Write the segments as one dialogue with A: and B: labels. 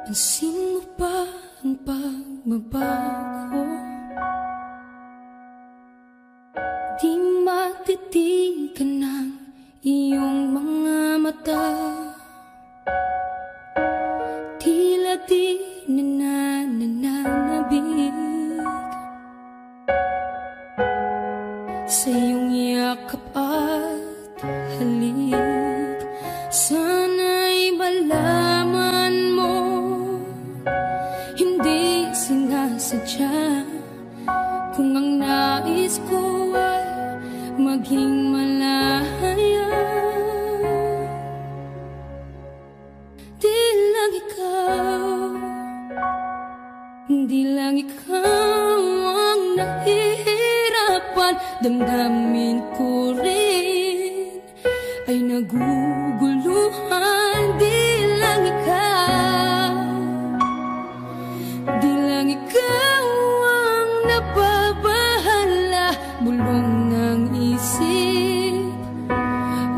A: Pansin mo ba ang pagbabago? Di matitigan ng iyong mga mata. Tila di nananabig sa iyong yakap at halik. Sana'y malaman mo, hindi sinasadya. Kung ang nais ko ay maging malaya, di lang ikaw, di lang ikaw ang nahihirapan. Damdamin ko rin ay naguguluhan. Di lang ikaw, di lang ikaw ang nababahala. Bulong ng isip,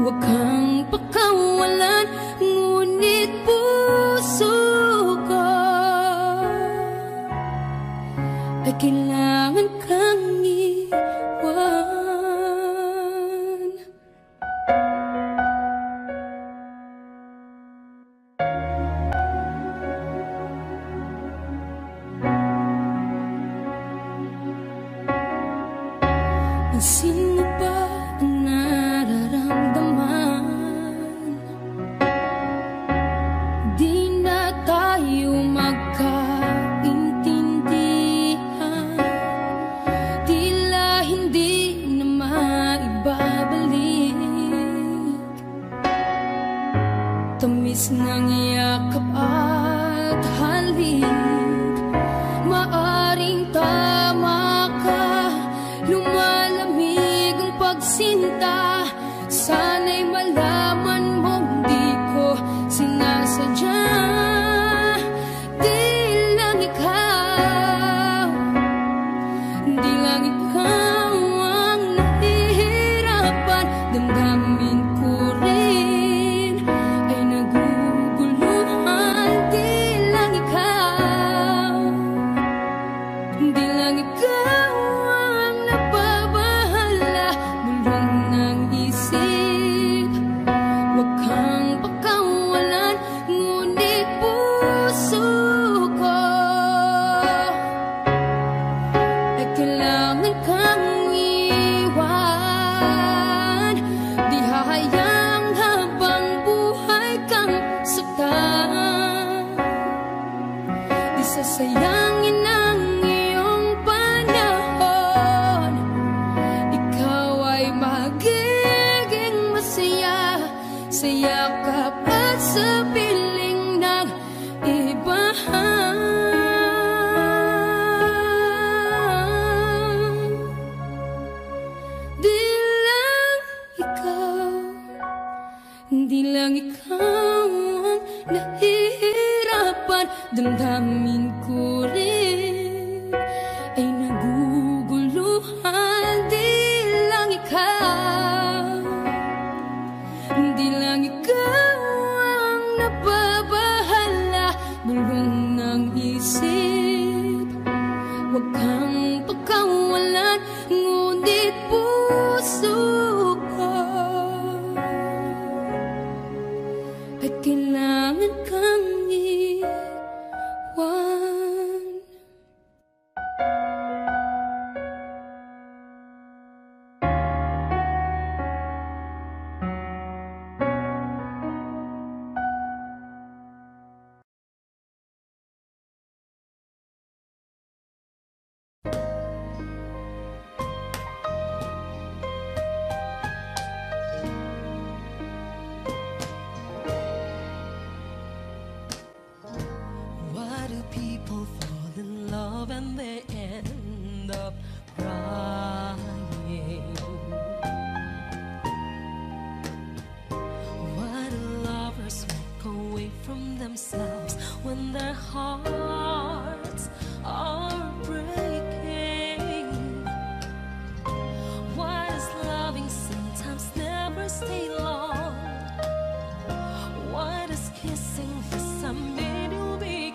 A: huwag kang pakawalan. Ngunit puso ko ay kailangan kang iwan. Pansin mo ba ang nararamdaman? Di na tayo magkaintindihan. Tila hindi na maibabalik tamis ng yakap at halik. Maaring tama ka, lumalamig ang pagsinta. Sana'y malaman mong di ko sinasadya. Di lang ikaw, di lang ikaw ang nahihirapan. Damdamin ko rin ay naguguluhan. Di lang ikaw, di lang ikaw ang nababahala. Bulong ng isip, huwag kang pakawalan. Ngunit puso ko ay kailangan kang iwan. Di hahayang habang buhay kang saktan. Di sasayangin ang iyong panahon. Ikaw ay magiging masaya sa yakap at sa piling ng iba. Di lang ikaw, di lang ikaw ang nahihirapan. Damdamin ko rin ay naguguluhan. Di lang ikaw, di lang ikaw ang nababahala. Bulong ng isip, huwag kang pakawalan. Ngunit puso ko ay kailangan kang iwan.
B: Why do people fall in love and they end up crying? Why do lovers walk away from themselves when their hearts are breaking? Why does loving sometimes never stay long? Why does kissing for some men will be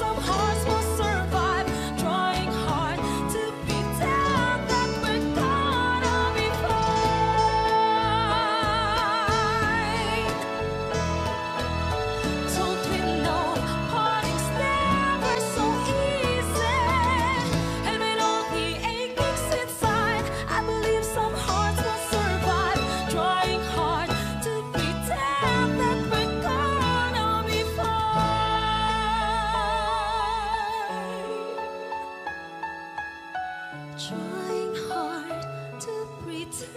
B: some hearts will survive, trying hard to pretend that we're gonna be fine. Don't we know parting's never so easy? And with all the aches inside, I believe some hearts will survive, trying hard to pretend that we're gonna be fine. Trying hard to pretend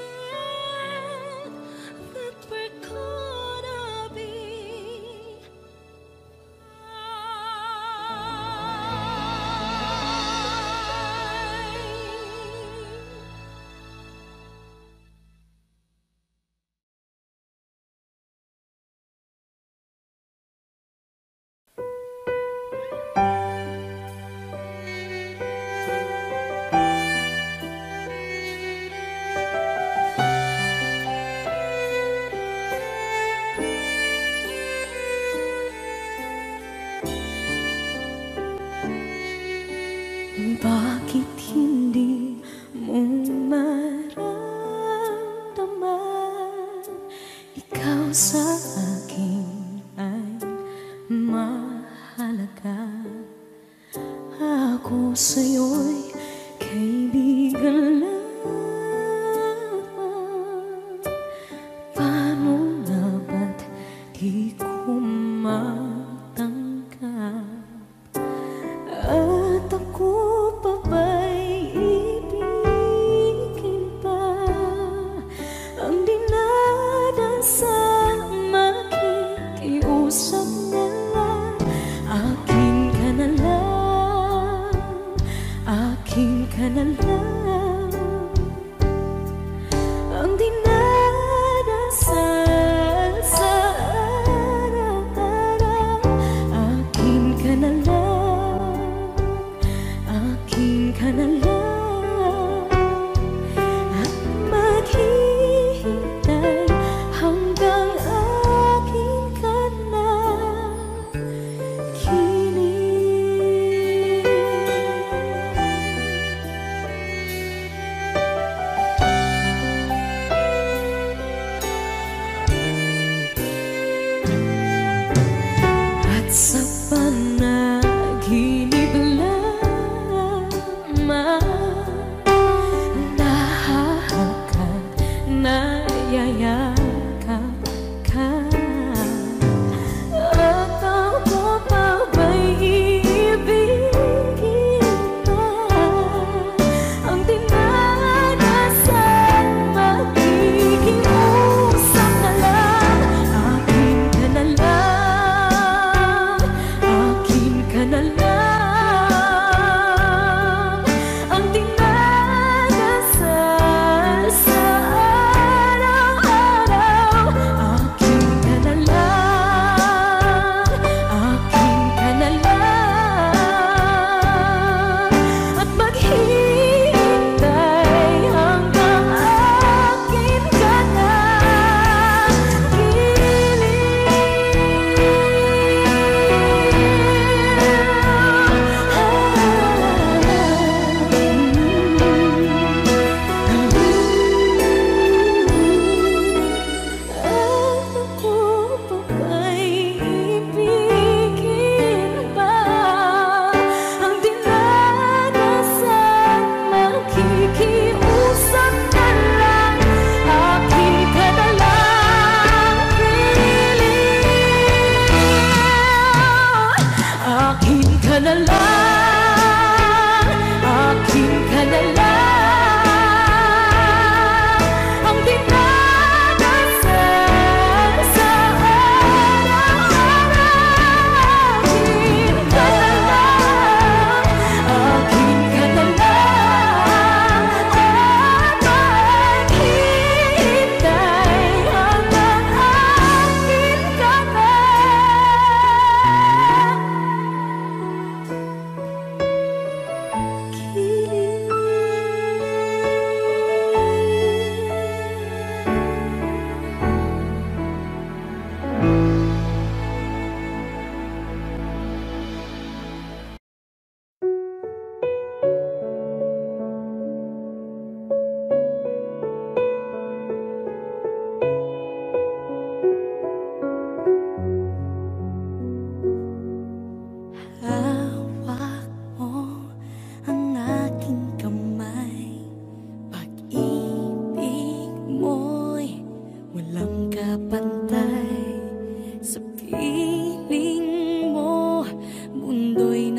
B: that we're gonna be
A: Bakit hindi mo maramdaman? Ikaw sa akin ay mahalaga. Ako sa'yo'y kaibigan lang. Paano nga ba't di ko matanggap? At ako pa ba'y ibigin pa? Ang dinadasang makikiusap na lang. Akin ka na lang, akin ka na lang. Ang dinadasal sa araw-araw. Akin ka na lang, akin ka na lang. At maghihintay hanggang akin ka na kinig.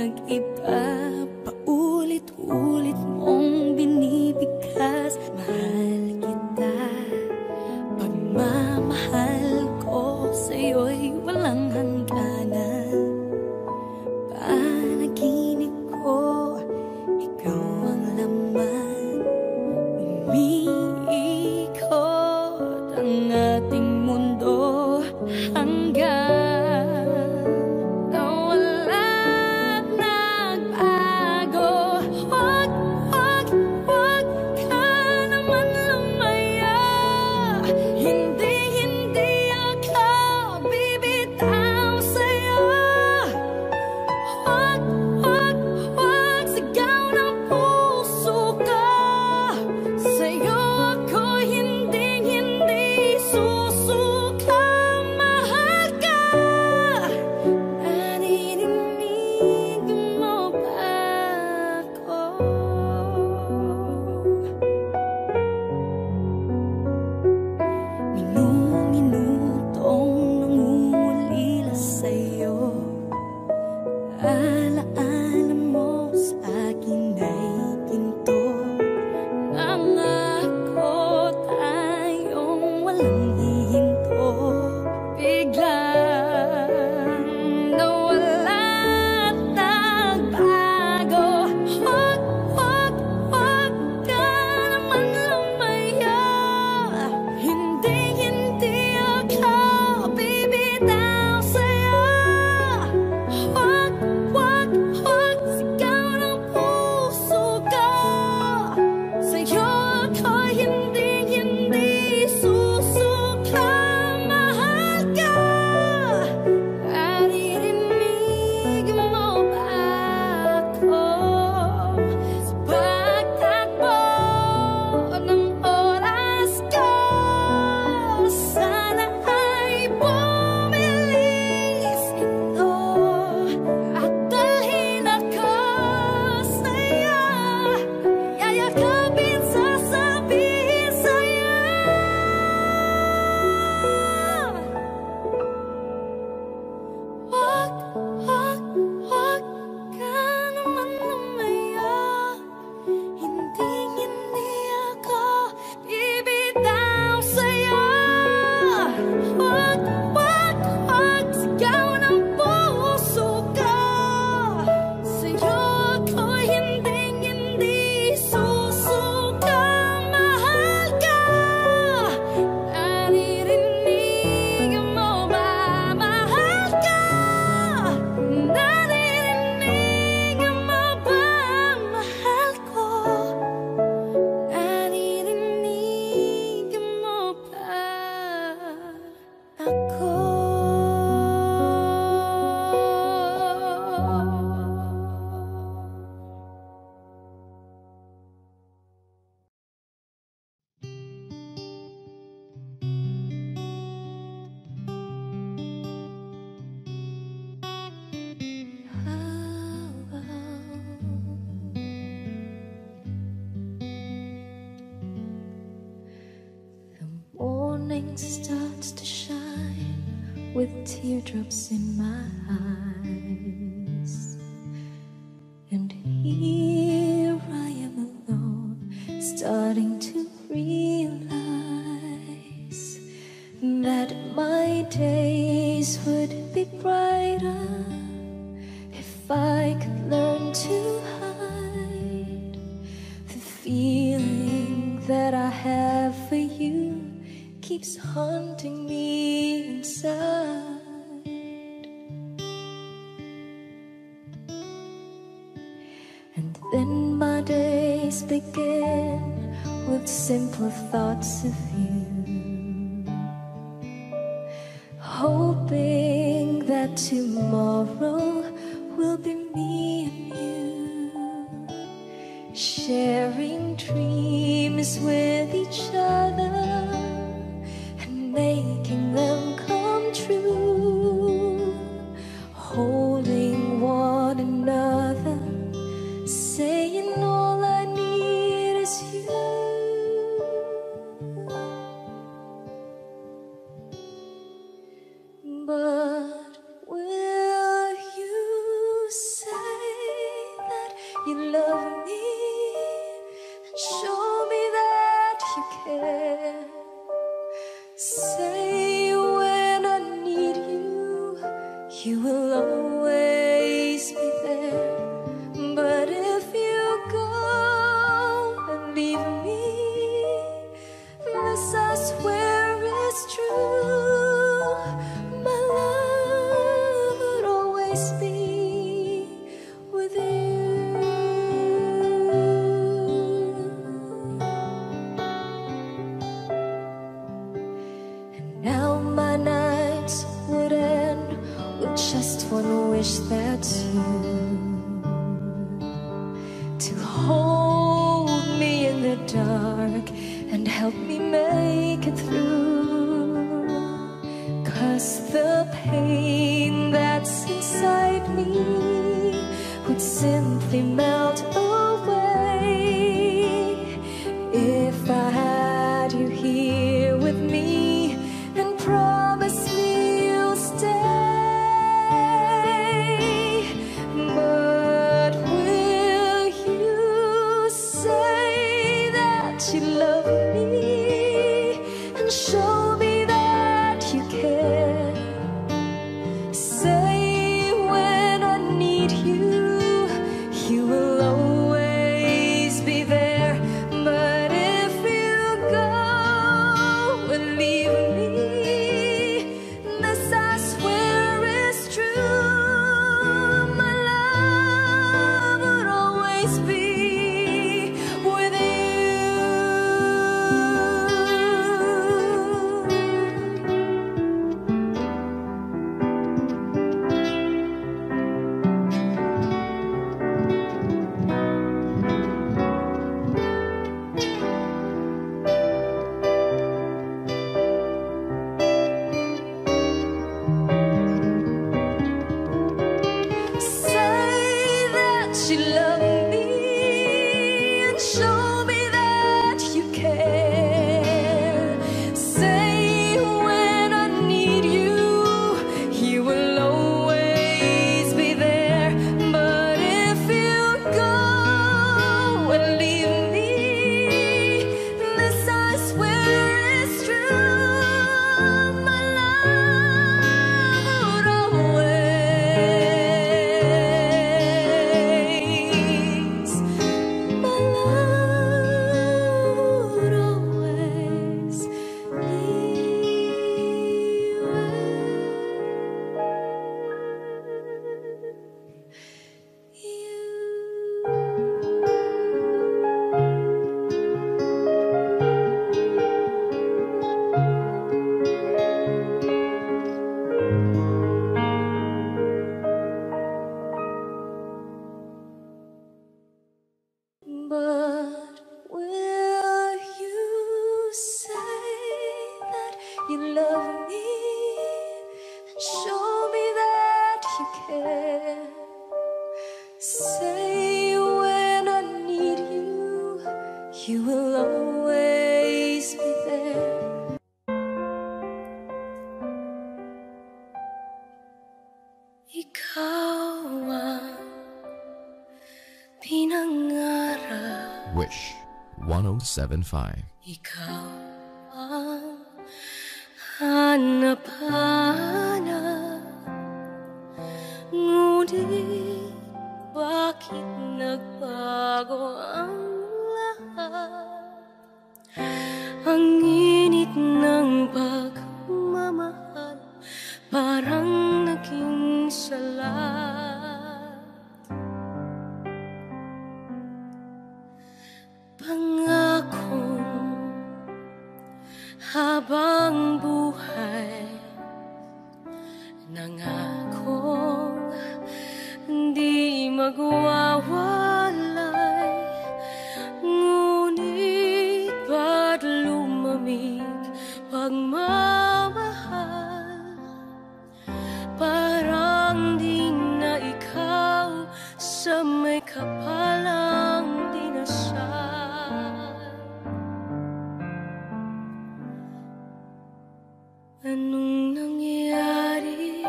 A: nag-iba. Paulit-ulit mong binibigkas. Mahal kita, pagmamahal ko sa'yo'y walang hangganan. Panaginip ko, ikaw ang laman. Umiikot ang ating mundo hanggang nawala't nagbago. Wag, wag, wag ka naman lumaya. Hindi, hindi ako bibitaw sa'yo. Wag, wag, wag, sigaw ng puso ko. Sa'yo ako hindi, hindi susuka. Mahal ka, naririnig mo ba ako? Minutong nangungulila sa'yo. Alaala mo sa akin ay ginto. Nangako tayong walang hihinto. Biglang nawala't nagbago. Wag, wag, wag ka naman lumaya. Hindi, hindi ako bibitaw sa'yo. Wag, wag, wag, sigaw ng puso ko. Sa'yo ako hindi, hindi susuka. Mahal ka, naririnig mo ba ako? Sa pagtakbo ng oras ko, sana ay bumilis ito at dalhin ako sa'yo. Yayakapin, sasabihin sa'yo. Wag, wag, wag ka naman lumaya. Hindi, hindi ako bibitaw sa'yo. Wag, wag, wag, sigaw ng puso ko. Sa'yo ako hindi, hindi susuka. Mahal ka, naririnig mo ba? Mahal ka, naririnig mo ba? Mahal ko, naririnig mo ba ako? The morning starts to shine with teardrops in my eyes, and here I am alone, starting to realize that my days would be brighter if I could learn to hide the feeling that I have for you. Keeps haunting me inside. And then my days begin with simple thoughts of you, hoping that tomorrow will be me and you, sharing dreams with each other and making them come true, holding one another, saying all I need is you. But will you say you love me, and show me that you care. Say when I need you, you will always be there. But if you go and leave me, this I swear is true. My love would always be with you. And now my nights would end with just one wish, that's you. To hold me in the dark and help me make it through. 'Cause the pain that's inside me would simply melt away if I had you here with me and promise me you'll stay. But will you say that you love me and show me that you care? Say when I need you, you will always be there. But if you go and leave me, this I swear is true. My love would always be with you. Say that you love me and show me that you care. Say when I need you, you will always be there. But if you go and leave me, this I swear is true. My love would always, my love would always be But will you say that you love me and show me that you care? Say when I need you, you will always be there. Ikaw ang pinangarap,
C: Wish 1075.
A: ikaw ang hanap-hanap. Ngunit bakit nagbago ang lahat? Ang init ng pagmamahal parang naging salat. Pangakong habang buhay, nangakong di magwawalay. Ngunit ba't lumamig pagmamahal? Parang di na ikaw sa may kapalang dinasal. Anong nangyari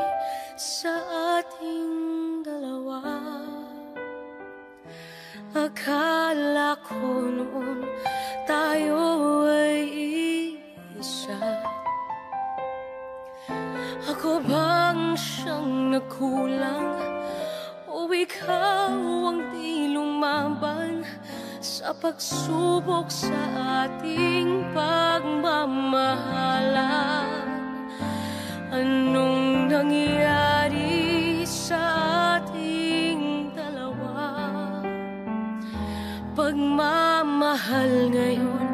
A: sa ating dalawa? Akala ko noon tayo ay isa. Ako bang siyang nagkulang o ikaw ang di lumaban sa pagsubok sa ating pagmamahalan? Anong nangyari sa ating dalawa? Pagmamahal ngayon,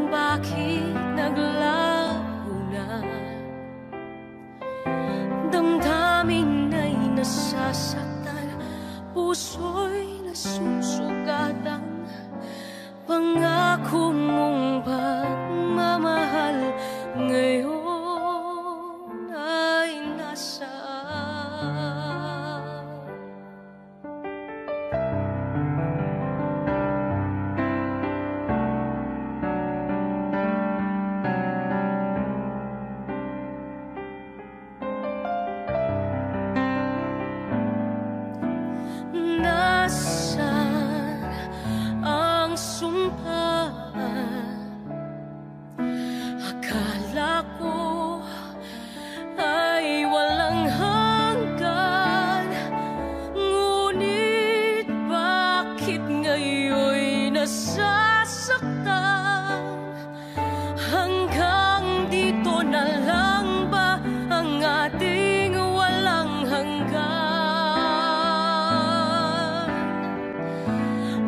A: bakit naglaho na? Damdamin ay nasasaktan, puso'y nasusugatan. Pangako mong pagmamahal ngayon ay nasaan? Nasaan ang sumpa? Akala ko ay walang hanggan, ngunit bakit ngayon'y nasasaktan? Hanggang dito na lang ba ang ating walang hanggan?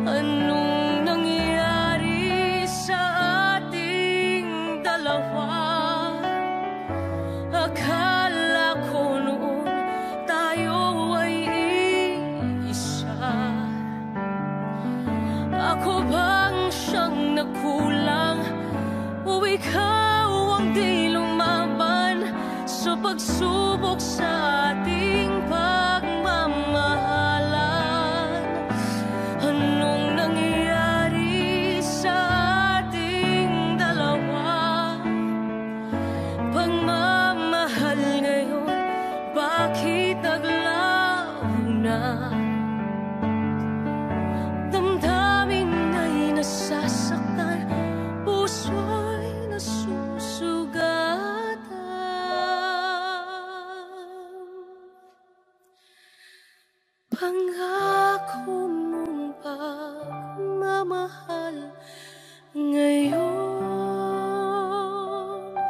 A: Anong nangyari sa ating dalawa? Akala ko noon tayo ay isa. Ako bang siyang nagkulang o ikaw ang di lumaban sa pagsubok sa ating pagmamahalan? Anong nangyari sa ating dalawa? Pagmamahal ngayon, bakit naglaho na? Damdamin ay nasasaktan, puso'y nasusugatan. Pangako mong pagmamahal ngayon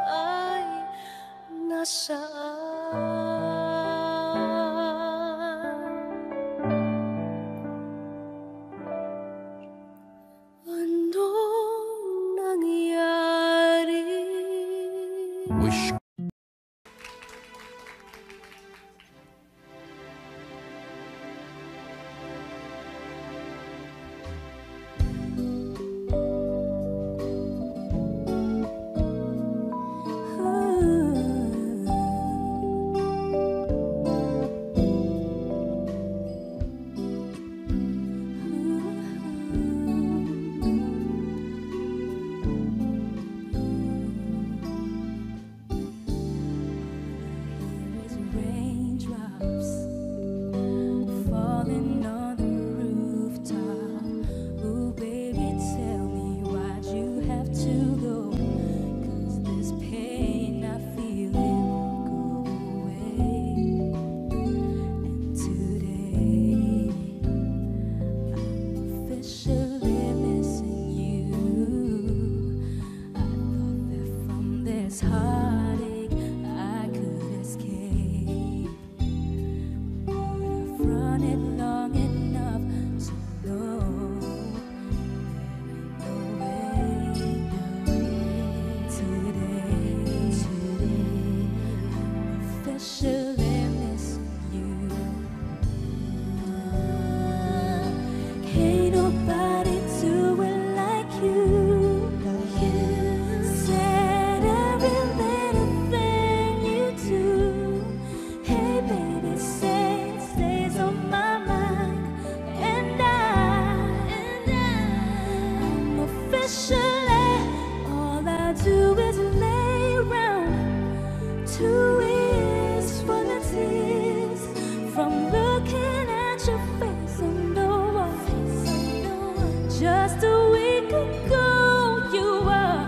A: ay nasaan? Anong nangyari?
C: Wish.
B: Just a week ago, you were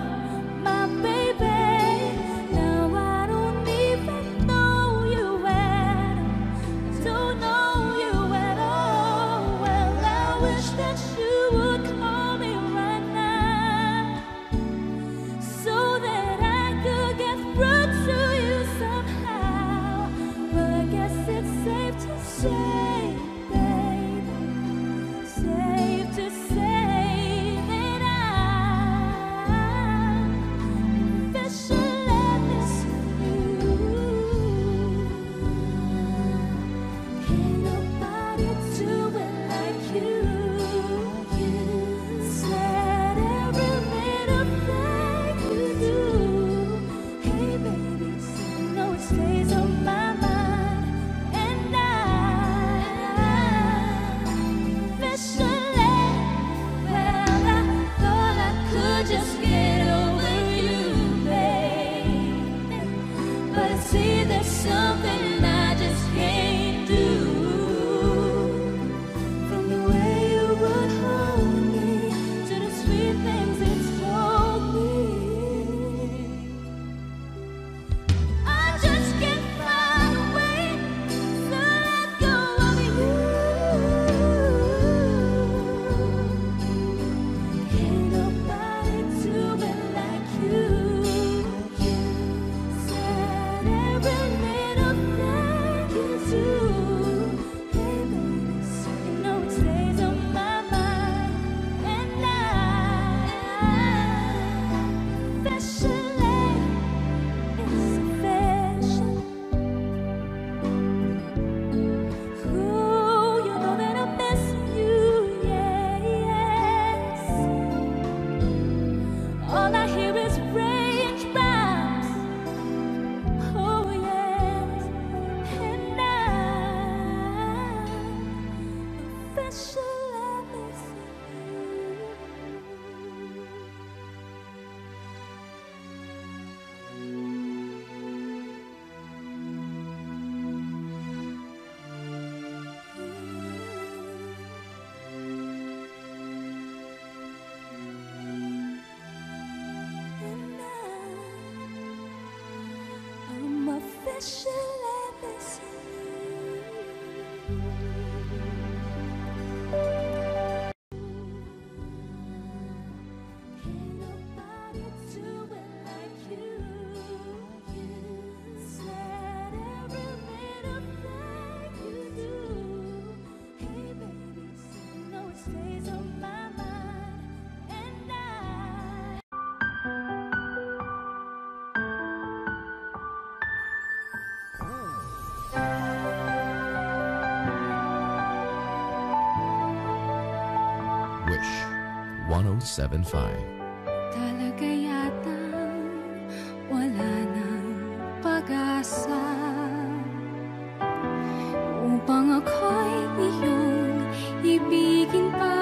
B: my baby. Now I don't even know you well. Don't know you at all. Well, I wish that you would call me right now, so that I could get through to you somehow. But I guess it's safe to say, babe, safe to say that I'm officially missing you. Can't nobody do it like you. You said every little thing you do. Hey baby, no, it stays on my mind, and officially, well, I thought I could just get over you, babe. But see, there's something I just can't do. From the way you would hold me to the sweet things it told me, I just can't find a way to let go of you. Can't nobody do it like you. You said every little thing you do. Hey baby, so you know it stays on my mind, and officially, it's official. Ooh, you know that I'm missing you, yes. All I hear is raindrops, oh yes, and I'm officially missing you. I'm officially missing you. Can't nobody do it like you. You said every little thing you do. Hey baby, so you know it stays on my mind, and
C: Wish 1075.
B: talaga yatang wala nang pag-asa upang ako'y iyong ibigin pa.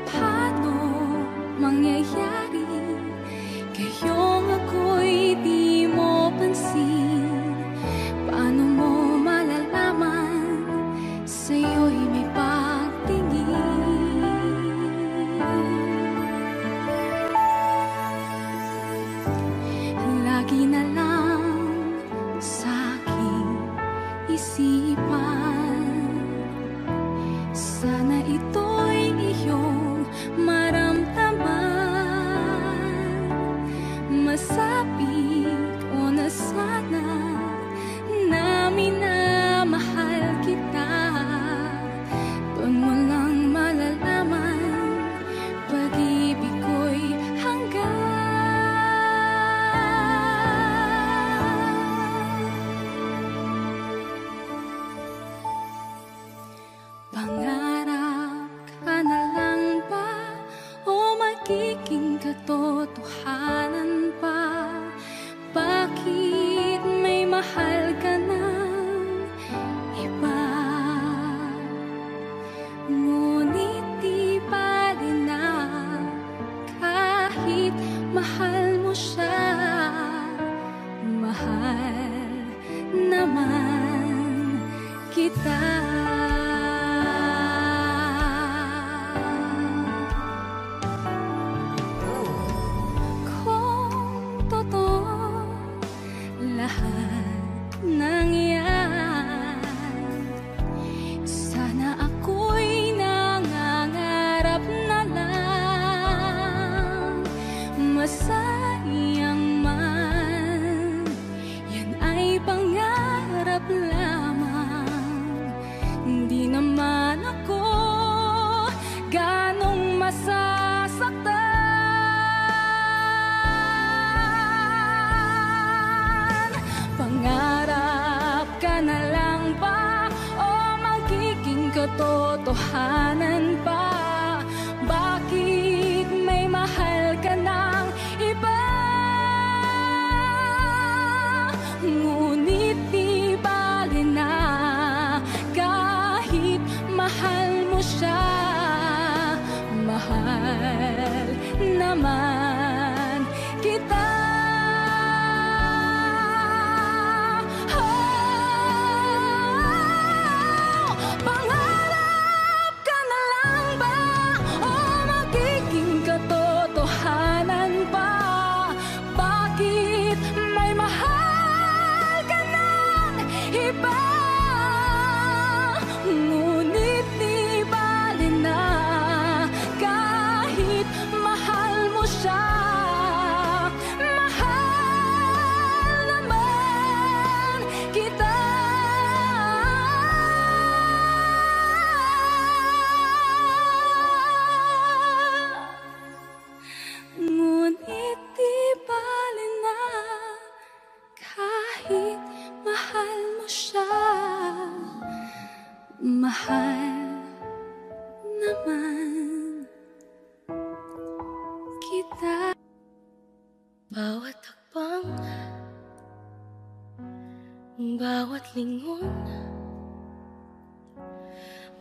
B: Paano mangyayari kayong ako'y di mo pansin? Paano mo malalaman sa'yo'y may pagtingin? Lagi na lang sa'king isipan, sana ito'y iyong maramdaman. Masabik o na sana na minamahal kita. Doon mo lang malalaman pag-ibig ko'y hanggan. Pangarap ka na lang ba o magiging katotohanan pa? Bakit may mahal ka ng iba? Ngunit di bali na kahit mahal mo siya, mahal naman kita. katotohanan pa? Bakit may mahal ka ng iba? Ngunit di bali na kahit mahal mo siya. Mahal naman kita. Pangarap ka na lang ba o magiging katotohanan pa? Bakit may mahal ka ng iba? Ngunit di bali na kahit mahal mo siya. Mahal naman kita. Ngunit di bali na kahit mahal mo siya. Mahal naman kita. Bawat takbang, bawat lingon,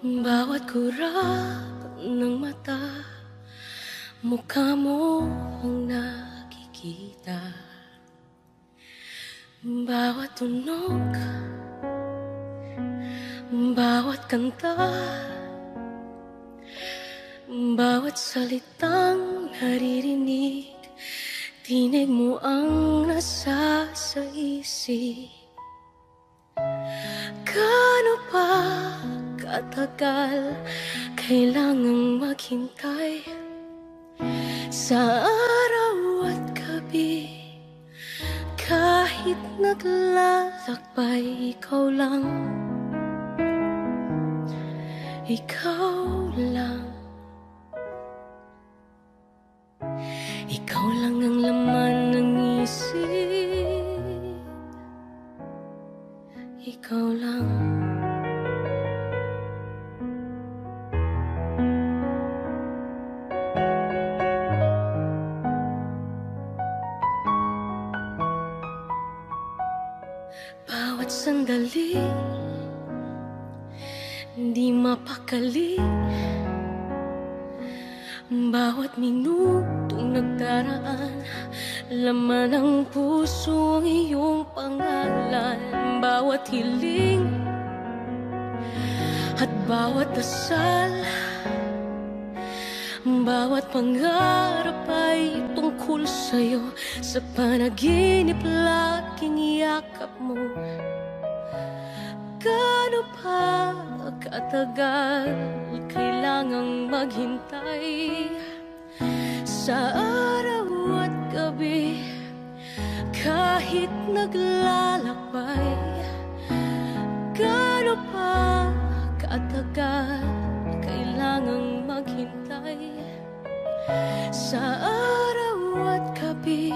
B: bawat kurap ng mata, mukha mo ang nakikita. Bawat tunog, bawat kanta, bawat salitang naririnig, tinig mo ang nasa sa isip. Gaano pa katagal kailangang maghintay sa araw at gabi? Kahit naglalakbay, ikaw lang, ikaw lang. Ikaw lang ang laman ng isip. Ikaw lang. Bawat sandali, di mapakali. Bawat minutong nagdaraan, laman ng puso ang iyong pangalan. Bawat hiling at bawat dasal, bawat pangarap ay tungkol sa'yo. Sa panaginip laging yakap mo. Gaano pa katagal kailangang maghintay sa araw at gabi? Kahit naglalakbay, gaano pa katagal kailangang maghintay sa araw at gabi?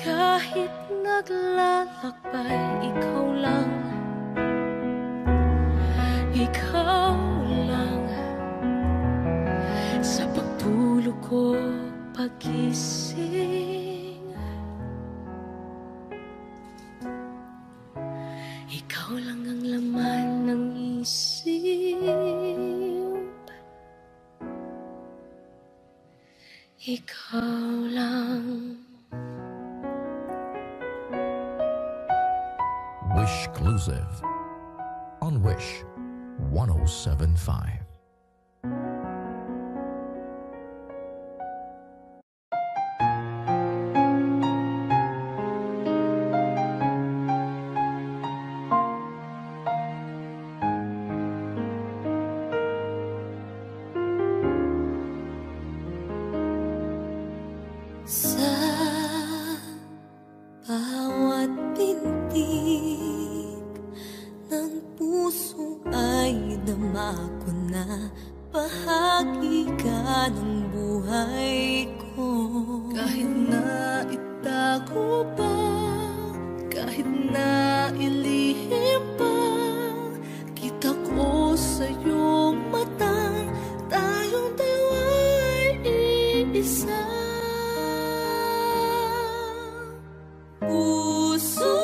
B: Kahit naglalakbay, ikaw lang, ikaw lang. Sa pagtulog ko, pagising, ikaw lang ang laman ng isip. Ikaw lang.
C: Wishclusive on Wish 107.5.
A: Sa bawat pintig ng puso ay dama ko na bahagi ka ng buhay ko. Kahit na itago pa, kahit na ilihim pa, kita ko
B: sa iyong mata, tayong dalawa'y iisa. Puso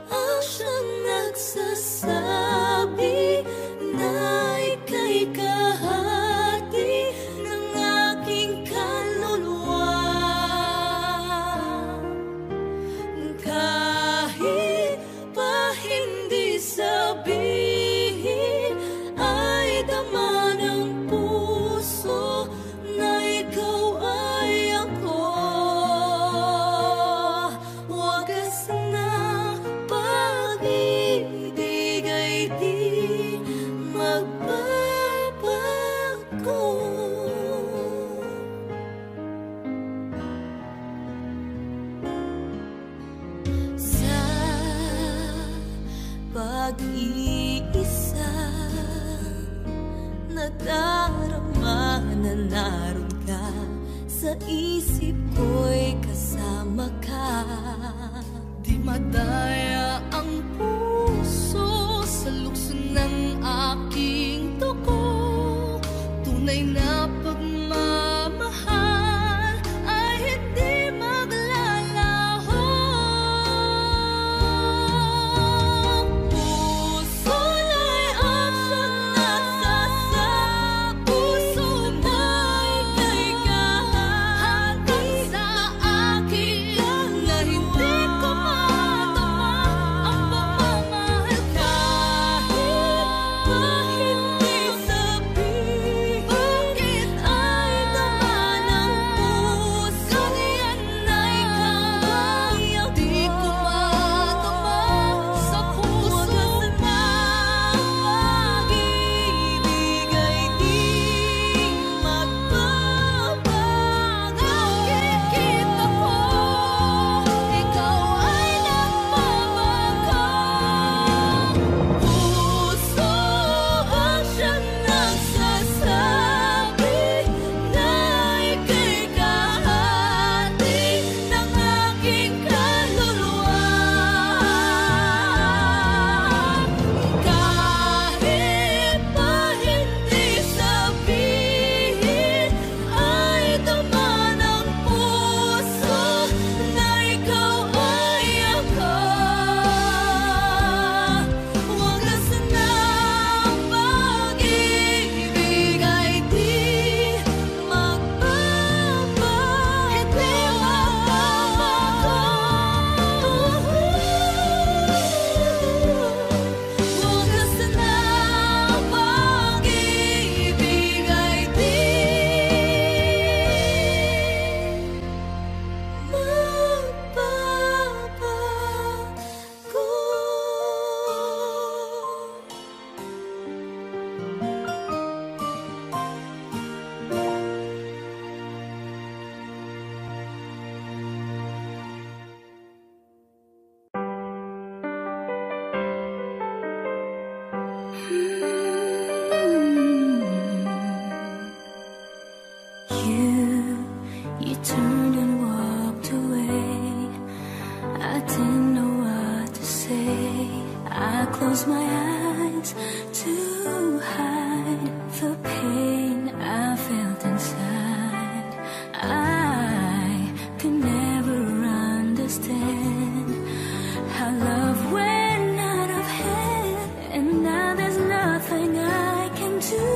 B: ang siyang nagsasabi na ika'y kahati ng aking kaluluwa. Kahit pa hindi sabihin, ay dama ng puso na ikaw ay ako. Wagas na pag-ibig ay di magbabago. Sa pag-iisa, nadarama na naroon ka, sa isip ko'y kasama ka. Di madaya ang puso sa lukso ng aking dugo. Tunay na pagmamahal ay hindi maglalaho. Puso na'y ang siyang nagsasabi, puso na'y ika'y kahati sa akin, na hindi ko madama ang pagmamahal. Kahit pa hindi sabihin, bakit ay dama ng puso, yan ay kaya di ko madama sa puso na pag-ibig ay di magbabago. Nakikita ko, ikaw ay nagbabago. Puso ang siyang nagsasabi na ika'y kahati ng aking kaluluwa. Kahit pa hindi sabihin, ay dama ng puso na ikaw ay ako. Wagas na ang pag-ibig ay di magbabago. Hindi magbabago. Wagas na ang pag-ibig ay di magbabago. You turned and walked away. I didn't know what to say. I closed my eyes to hide the pain I felt inside. I could never understand how love went out of hand, and now there's nothing I can do.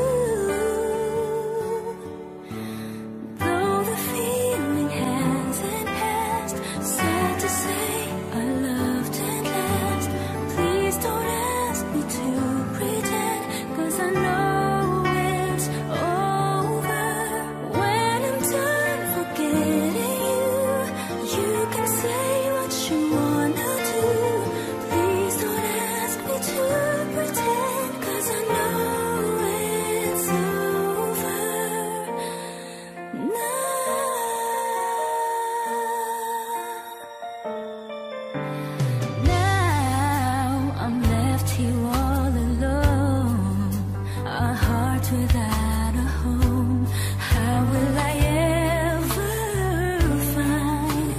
B: Though the feeling hasn't passed, sad to say I loved at last. Please don't ask me to pretend, 'cause I know it's over. When I'm done forgetting you, you can say what you wanna do. Please don't ask me to pretend, 'cause I know it's over now. Now I'm left here all alone, a heart without a home. How will I ever find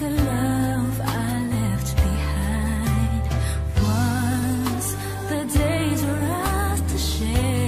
B: the love I left behind? Once the days were ours to share.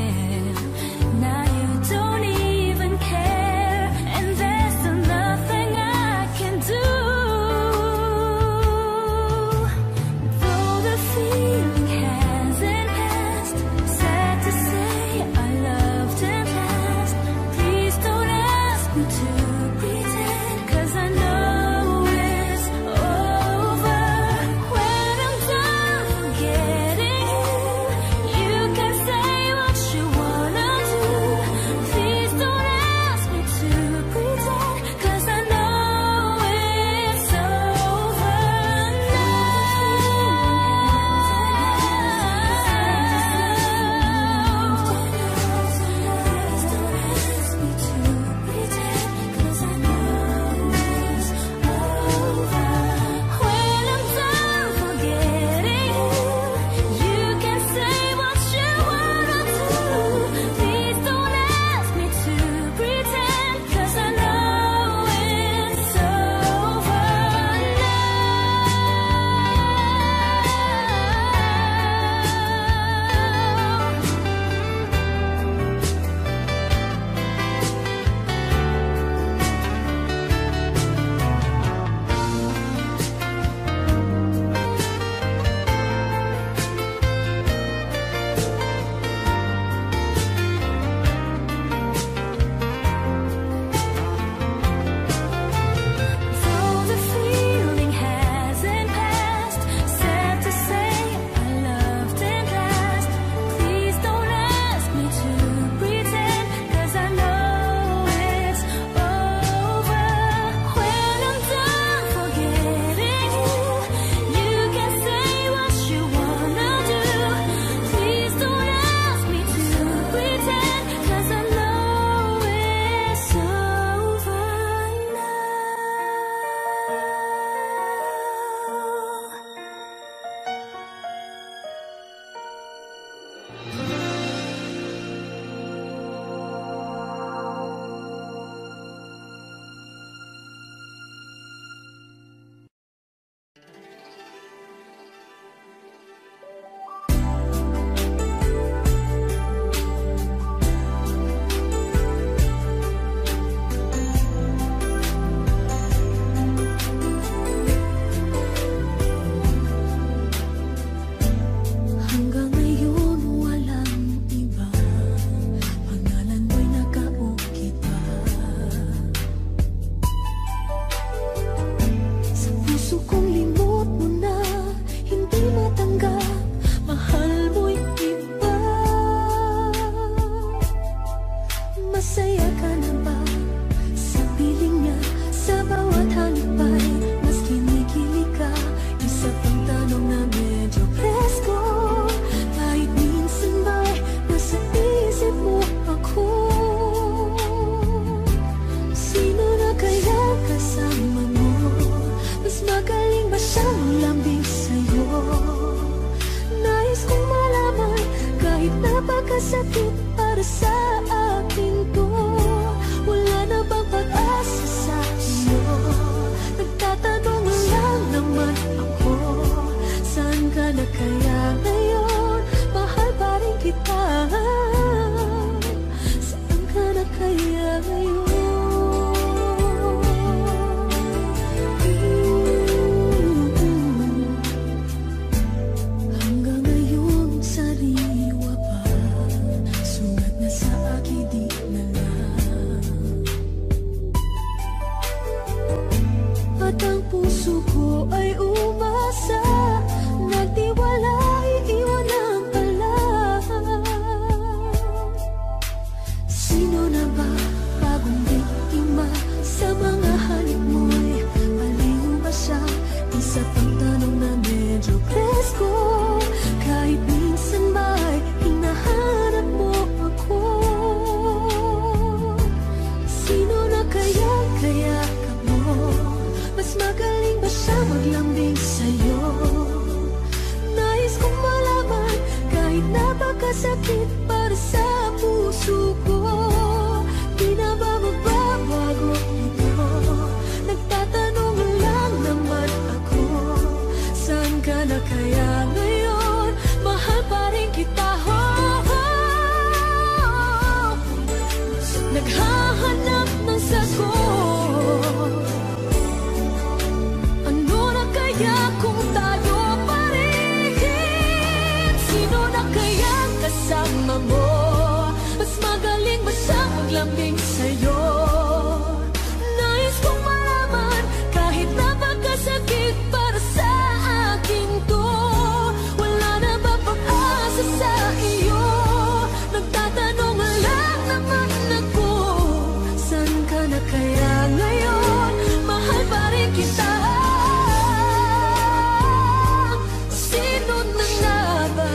A: Masaya ka na ba sa piling niya? Sa bawat hanip ay mas kinikilig ka. Isa pang tanong na medyo presko, kahit minsan ba'y nasa isip mo ako? Sino na kaya kasama mo? Mas magaling ba siyang lambing sa'yo? Nais kong malaman kahit napakasakit para sa akin to. Wala na bang pag-asa sa iyo? Nagtatanong lang naman ako, saan ka na kaya ngayon? Mahal pa rin kita. Saan ka na kaya ngayon? Hanggang ngayon sariwa pa, sugat na sa akin di na lang. At ang puso ko ay umasa, nagtiwala, iiwanan ka lang. Sino na ba bagong biktima sa mga halik mo'y baliw ba siya? Isa pang tanong na medyo presko, kahit minsan ba'y hinahanap mo ako? Sino na kaya kayakap mo? Mas magaling ba siya maglambing sa'yo? Nais kong malaman kahit napakasakit para sa puso ko. Di na ba magbabago ito? Nagtatanong lang naman ako, saan ka na kaya ngayon? Mahal pa rin kita. Naghahanap ng sagot. Ano na kaya kung tayo pa rin? Sino na kaya kasama mo? Mas magaling ba siyang maglambing sa'yo? Nais kong malaman kahit napakasakit para sa akin to. Wala na ba pag-asa sa iyo? Nagtatanong lang naman ako, saan ka na kaya ngayon? Mahal pa rin kita. Sino na nga ba?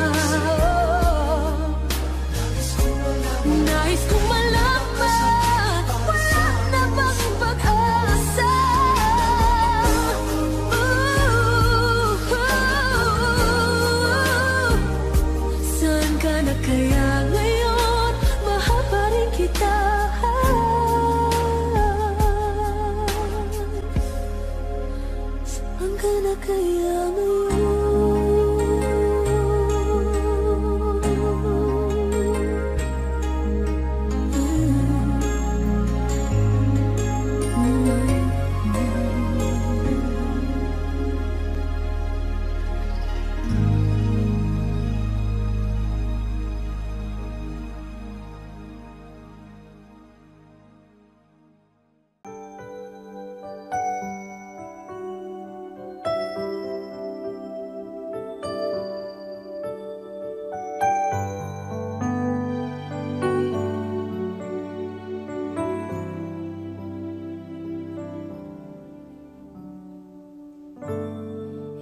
A: Nais kong malaman, wala na bang pag-asa? Saan ka na kaya ngayon? Mahal pa rin kita. Saan ka na kaya ngayon?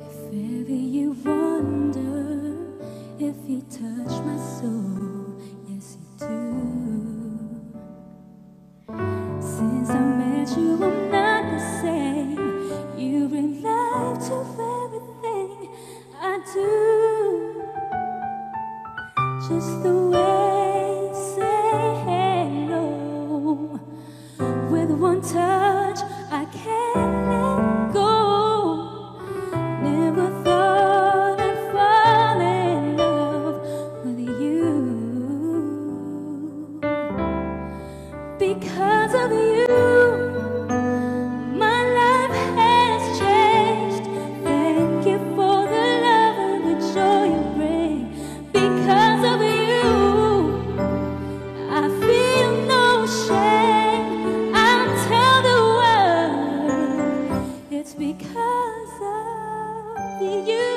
A: If ever you wonder if he touched my soul, yes he do. Since I met you, I'm not the same. You bring life to everything I do. Just the way you say hello, with one touch I can't let go. Never thought I'd fall in love with you. Because of you, my life has changed. Thank you for the love and the joy you bring. Because of you, I feel no shame. I'll tell the world it's because of you.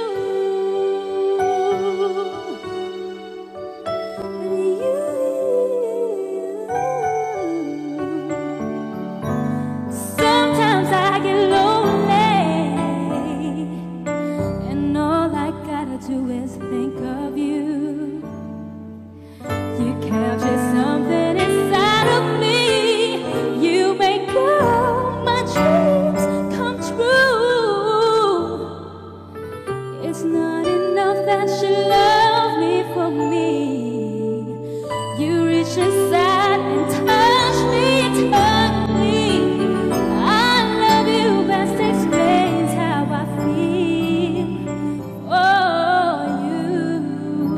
B: reach inside and touch me, touch me. I love you, best explains how I feel for you.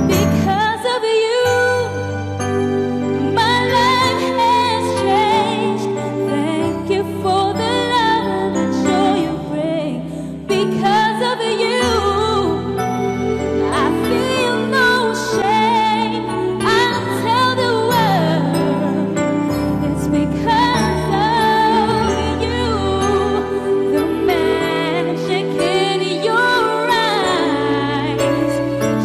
B: Because of you, my life has changed. Thank you for the love and the joy you bring. Because of you, I feel no shame. I'll tell the world it's because of you. The magic in your eyes,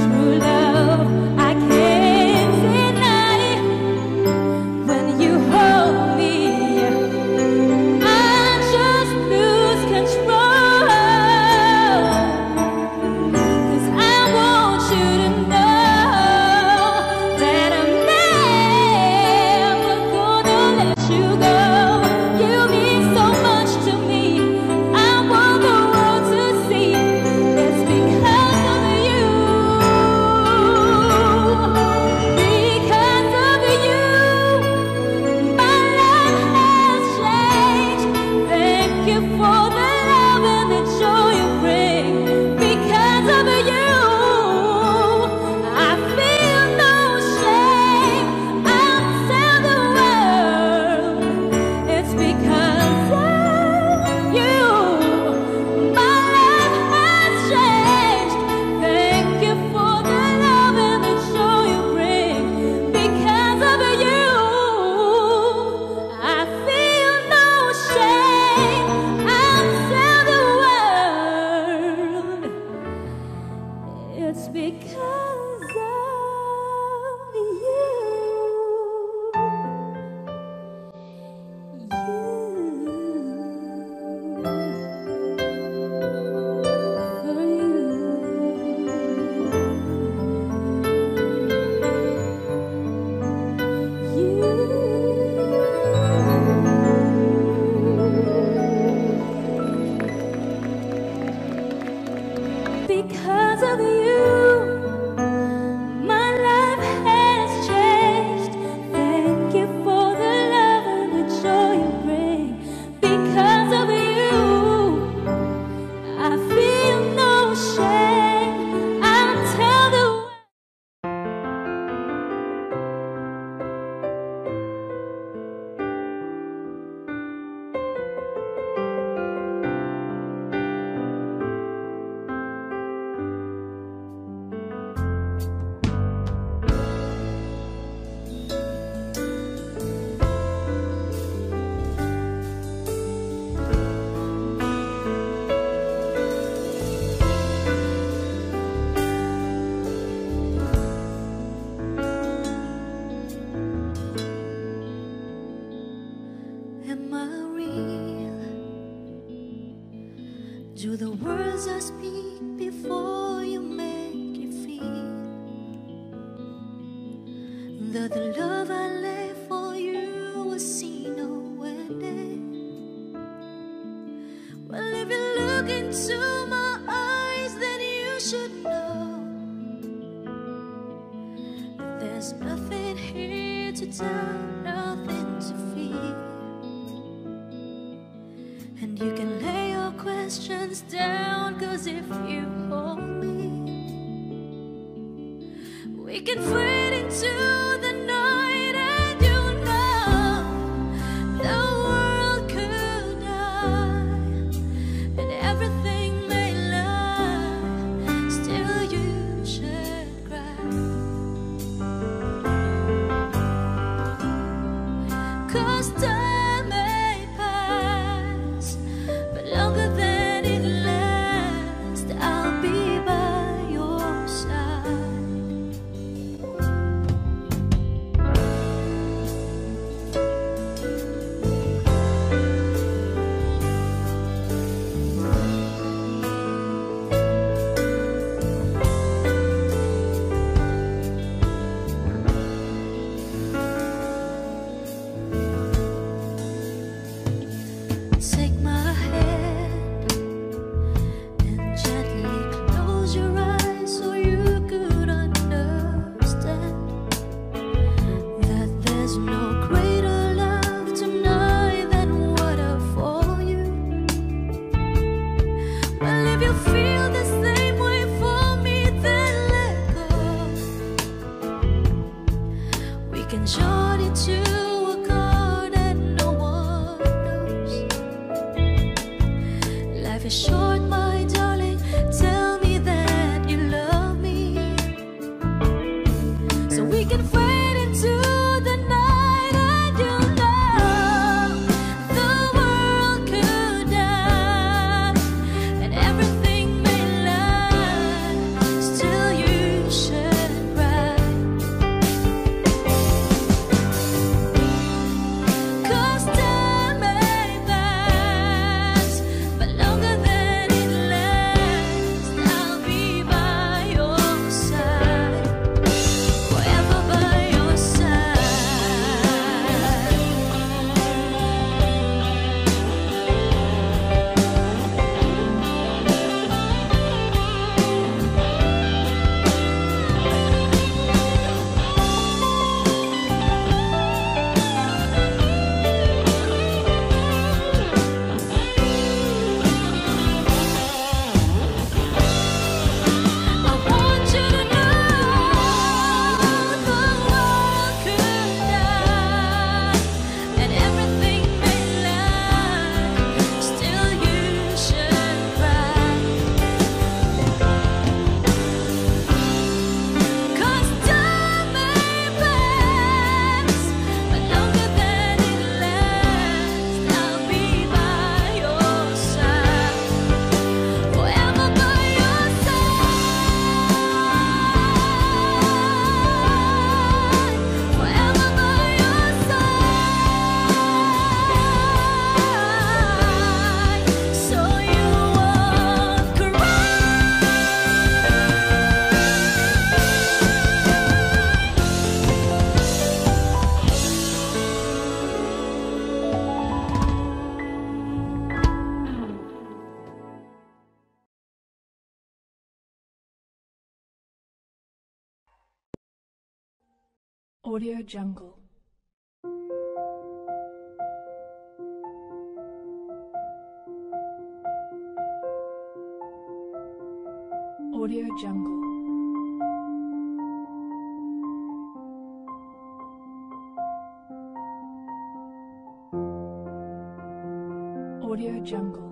B: true love I can't deny. When you hold me, I just lose control. 'Cause I want you to know that I'm never gonna let you go. You mean so much to me. I want the world to see it's because of you. Because of you, my life has changed. Thank you for the love and the joy you bring. Because of you, I feel no shame. I'll tell the world it's because of you. My life has changed. Thank you for the love and the joy you bring. Because of you, I feel no shame. I'll tell the world it's because of you. Because of you, my life has changed. Thank you for the love and the joy you bring. Because of you, I feel no shame. I'll tell the world. Am I real? Do the words I speak before you make you feel that the love I lay for you will see no ending? Well, if you look into my eyes, then you should know that there's nothing here to tell, nothing to feel. And you can lay your questions down, 'cause if you hold me, we can fade into the night. And you know the world could die and everything may lie, still you should cry. 'Cause time may pass, but longer than it lasts, I'll be by your side. can short it to a chord and no one knows. Life is short, my darling. Tell me that you love me, so we can fade into the night and you'll know the world could die and everything may lie. Still you should cry, 'cause time may pass, but longer than it lasts, I'll be by your side, forever by your I want you to know the world could die and everything may lie. Still you should cry, 'cause time may pass, but longer than it lasts, I'll be by your side, forever by your side, forever by your side, so you won't cry.
D: Audio Jungle. Audio Jungle. Audio Jungle.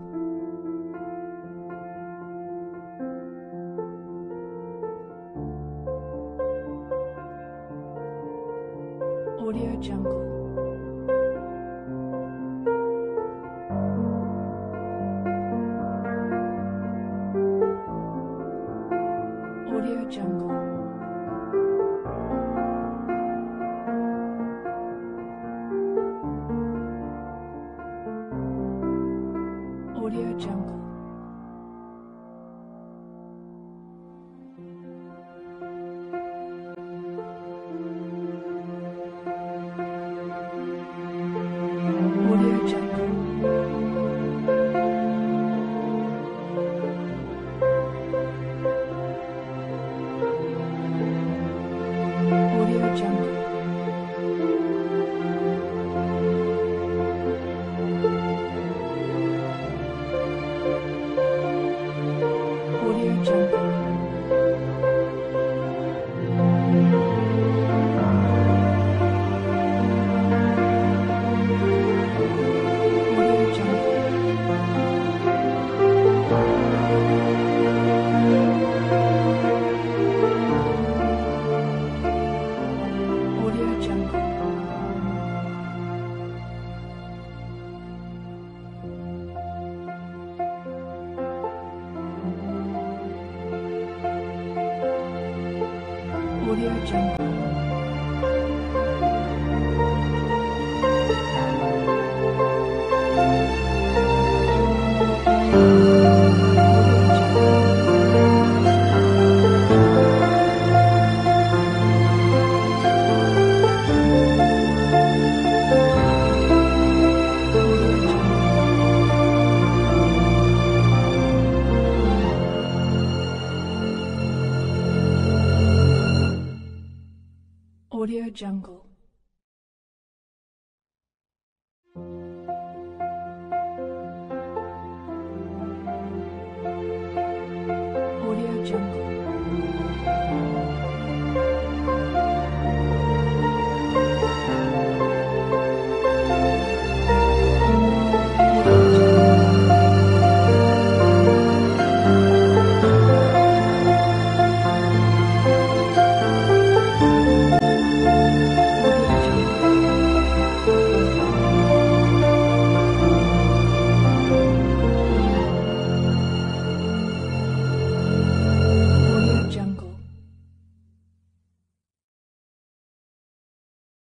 D: Audio Jungle. Audio Jungle. Audio Jungle. Audio Jungle. Audio Jungle. Audio Jungle. Audio Jungle. Audio Jungle. Audio Jungle. Audio Jungle.